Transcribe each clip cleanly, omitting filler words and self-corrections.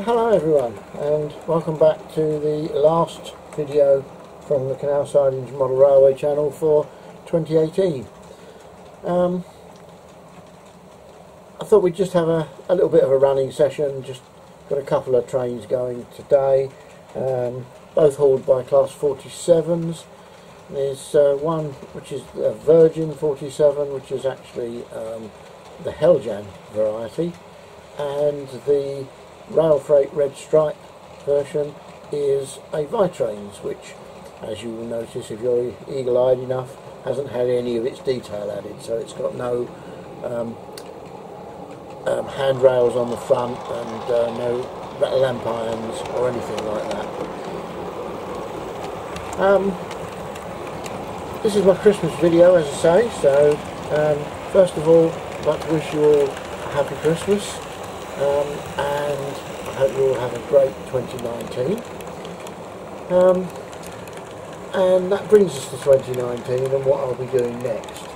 Hello everyone, and welcome back to the last video from the Canal Sidings Model Railway channel for 2018. I thought we'd just have a little bit of a running session. Just got a couple of trains going today, both hauled by Class 47s. There's one which is a Virgin 47, which is actually the Helljan variety, and the Rail Freight Red Stripe version is a Vitrains, which, as you will notice if you're eagle-eyed enough, hasn't had any of its detail added. So it's got no handrails on the front and no lamp irons or anything like that. This is my Christmas video, as I say, so first of all I'd like to wish you all a happy Christmas, and I hope you all have a great 2019. And that brings us to 2019 and what I'll be doing next.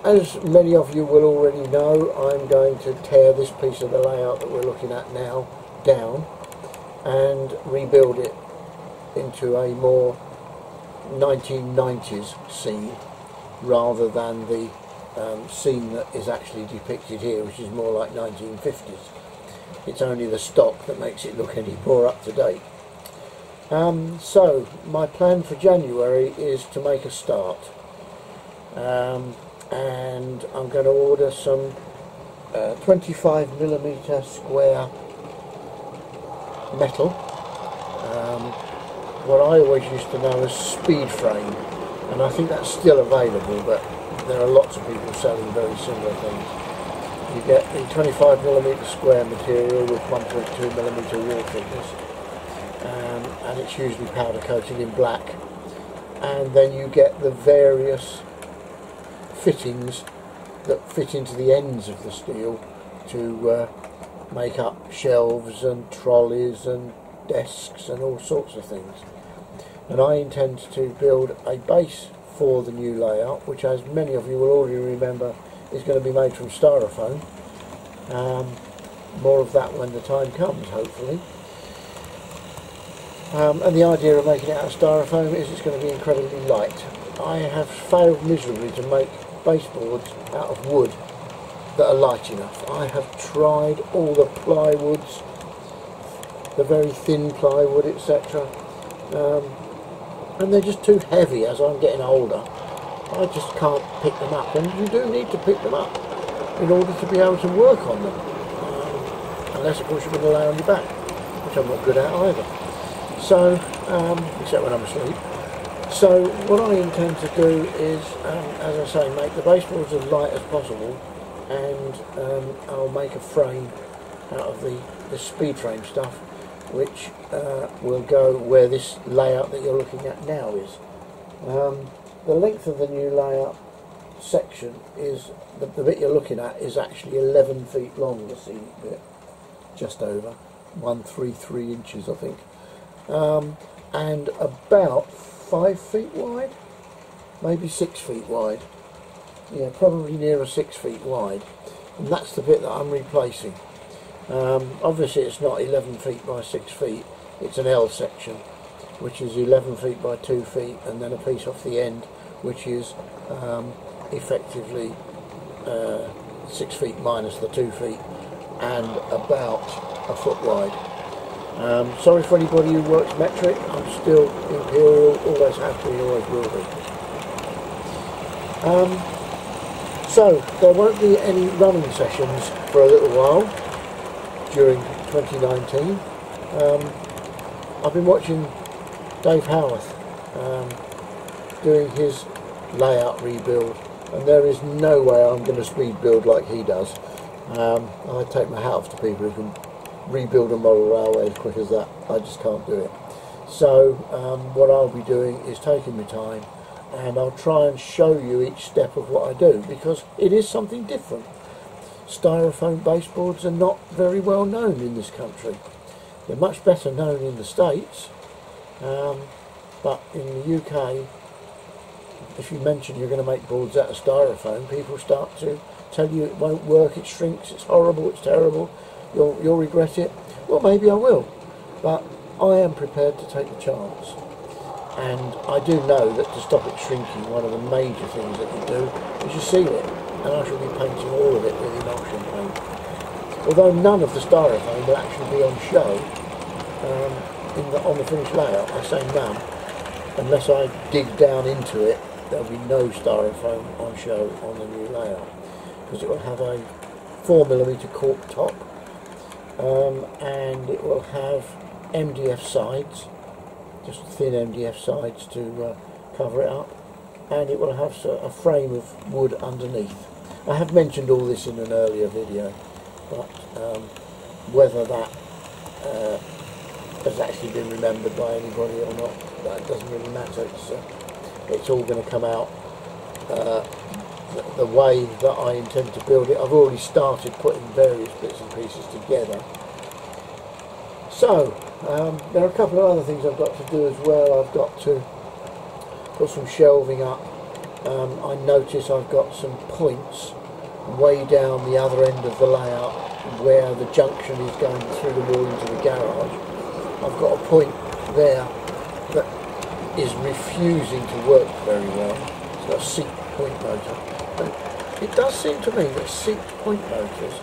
As many of you will already know, I'm going to tear this piece of the layout that we're looking at now down and rebuild it into a more 1990s scene rather than the scene that is actually depicted here, which is more like 1950s. It's only the stock that makes it look any more up to date. So my plan for January is to make a start, and I'm going to order some 25mm square metal, what I always used to know as speed frame, and I think that's still available, but there are lots of people selling very similar things. You get the 25mm square material with 1.2mm wall thickness, and it's usually powder coated in black, and then you get the various fittings that fit into the ends of the steel to make up shelves and trolleys and desks and all sorts of things. And I intend to build a base for the new layout, which, as many of you will already remember, is going to be made from Styrofoam. More of that when the time comes, hopefully. And the idea of making it out of Styrofoam is it's going to be incredibly light. I have failed miserably to make baseboards out of wood that are light enough. I have tried all the plywoods, the very thin plywood, etc. And they're just too heavy. As I'm getting older, I just can't pick them up, and you do need to pick them up in order to be able to work on them, unless of course you're going to lay on your back, which I'm not good at either, so except when I'm asleep. So what I intend to do is, as I say, make the baseboards as light as possible, and I'll make a frame out of the speed frame stuff, which will go where this layout that you're looking at now is. The length of the new layout section is, the bit you're looking at is actually 11 feet long, the seat bit, just over 133 inches I think, and about 5 feet wide, maybe 6 feet wide, yeah, probably nearer 6 feet wide, and that's the bit that I'm replacing. Obviously it's not 11 feet by 6 feet, it's an L section, which is 11 feet by 2 feet, and then a piece off the end which is effectively 6 feet minus the 2 feet, and about a foot wide. Sorry for anybody who works metric, I'm still imperial, always have been, always will be. So there won't be any running sessions for a little while during 2019. I've been watching Dave Howarth doing his layout rebuild, and there is no way I'm going to speed build like he does. I take my hat off to people who can rebuild a model railway as quick as that. I just can't do it. So what I'll be doing is taking my time, and I'll try and show you each step of what I do, because it is something different. Styrofoam baseboards are not very well known in this country. They're much better known in the States, but in the UK, if you mention you're going to make boards out of Styrofoam, people start to tell you it won't work, it shrinks, it's horrible, it's terrible, you'll regret it. Well, maybe I will, but I am prepared to take the chance. And I do know that to stop it shrinking, one of the major things that you do is you seal it, and I shall be painting all of it with emulsion paint. Although none of the Styrofoam will actually be on show on the finished layout. I say none, unless I dig down into it, there'll be no Styrofoam on show on the new layout, because it will have a 4mm cork top, and it will have MDF sides, just thin MDF sides to cover it up, and it will have a frame of wood underneath. I have mentioned all this in an earlier video, but whether that has actually been remembered by anybody or not, that doesn't really matter. It's all going to come out the way that I intend to build it. I've already started putting various bits and pieces together. So there are a couple of other things I've got to do as well. I've got to put some shelving up. I notice I've got some points way down the other end of the layout where the junction is going through the wall into the garage. I've got a point there that is refusing to work very well. It's got a seat point motor. And it does seem to me that seat point motors,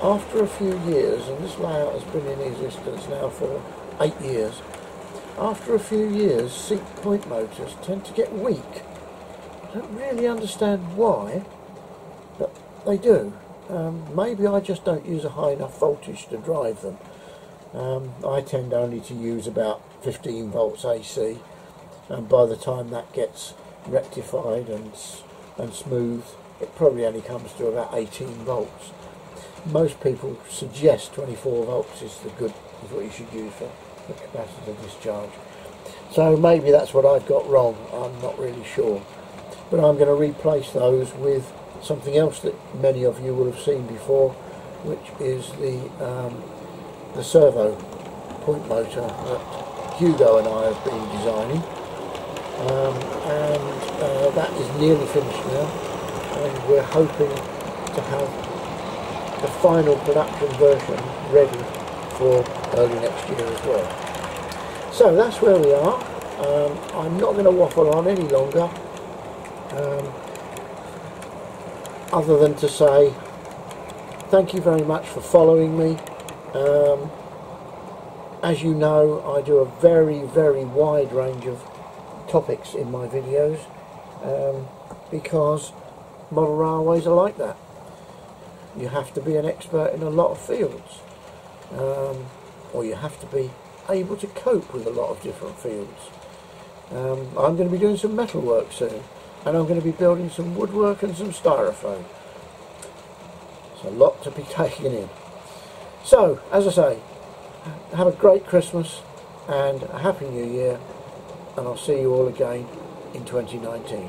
after a few years, and this layout has been in existence now for 8 years, after a few years seat point motors tend to get weak. I don't really understand why, but they do. Maybe I just don't use a high enough voltage to drive them. I tend only to use about 15 volts AC, and by the time that gets rectified and smooth, it probably only comes to about 18 volts. Most people suggest 24 volts is what you should use for the capacitor discharge. So maybe that's what I've got wrong, I'm not really sure. But I'm going to replace those with something else that many of you will have seen before, which is the servo point motor that Hugo and I have been designing. And that is nearly finished now, and we're hoping to have the final production version ready for early next year as well. So that's where we are. I'm not going to waffle on any longer, other than to say thank you very much for following me. As you know, I do a very, very wide range of topics in my videos, because model railways are like that. You have to be an expert in a lot of fields, or you have to be able to cope with a lot of different fields. I'm going to be doing some metalwork soon, and I'm going to be building some woodwork and some styrofoam. It's a lot to be taken in. So, as I say, have a great Christmas and a Happy New Year, and I'll see you all again in 2019.